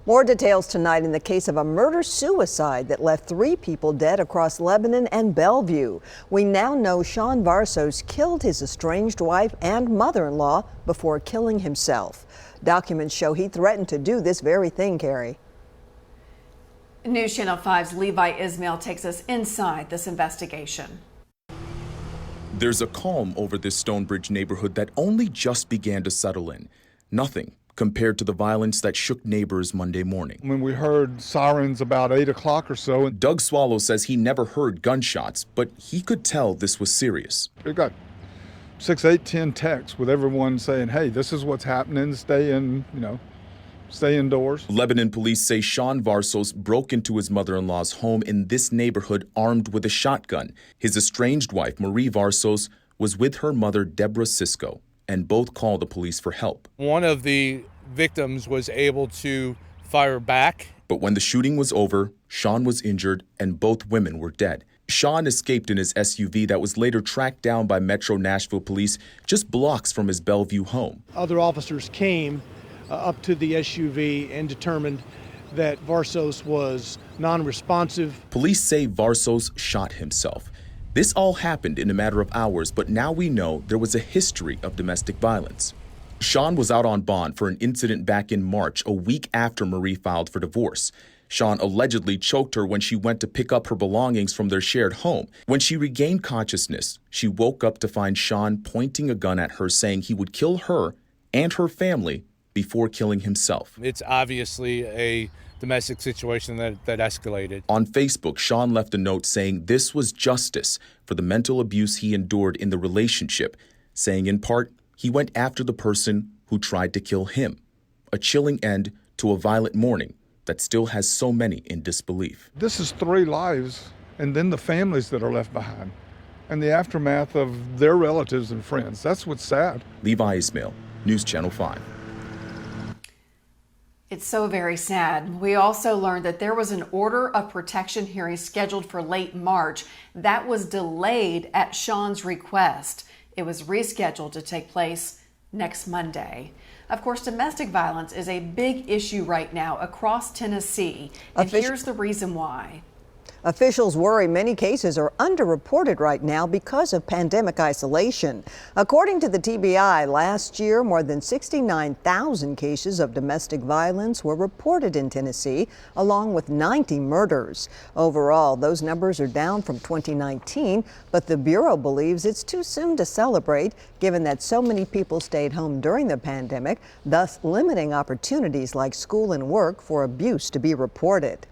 More details tonight in the case of a murder-suicide that left 3 people dead across Lebanon and Bellevue. We now know Sean Varsos killed his estranged wife and mother-in-law before killing himself. Documents show he threatened to do this very thing, Carrie. News Channel 5's Levi Ismail takes us inside this investigation. There's a calm over this Stonebridge neighborhood that only just began to settle in. Nothing compared to the violence that shook neighbors Monday morning. When we heard sirens about 8 o'clock or so. Doug Swallow says he never heard gunshots, but he could tell this was serious. We got 6, 8, 10 texts with everyone saying, hey, this is what's happening, stay indoors. Lebanon police say Sean Varsos broke into his mother-in-law's home in this neighborhood armed with a shotgun. His estranged wife, Marie Varsos, was with her mother, Deborah Sisko, and both called the police for help. One of the victims was able to fire back. But when the shooting was over, Sean was injured and both women were dead. Sean escaped in his SUV that was later tracked down by Metro Nashville police just blocks from his Bellevue home. Other officers came up to the SUV and determined that Varsos was non-responsive. Police say Varsos shot himself. This all happened in a matter of hours, but now we know there was a history of domestic violence. Sean was out on bond for an incident back in March, a week after Marie filed for divorce. Sean allegedly choked her when she went to pick up her belongings from their shared home. When she regained consciousness, she woke up to find Sean pointing a gun at her, saying he would kill her and her family before killing himself. It's obviously a domestic situation that escalated. On Facebook, Sean left a note saying this was justice for the mental abuse he endured in the relationship, saying in part, he went after the person who tried to kill him. A chilling end to a violent morning that still has so many in disbelief. This is 3 lives, and then the families that are left behind, and the aftermath of their relatives and friends. That's what's sad. Levi Ismail, News Channel 5. It's so very sad. We also learned that there was an order of protection hearing scheduled for late March that was delayed at Sean's request. It was rescheduled to take place next Monday. Of course, domestic violence is a big issue right now across Tennessee, and here's the reason why. Officials worry many cases are underreported right now because of pandemic isolation. According to the TBI, last year, more than 69,000 cases of domestic violence were reported in Tennessee, along with 90 murders. Overall, those numbers are down from 2019, but the Bureau believes it's too soon to celebrate, given that so many people stayed home during the pandemic, thus limiting opportunities like school and work for abuse to be reported.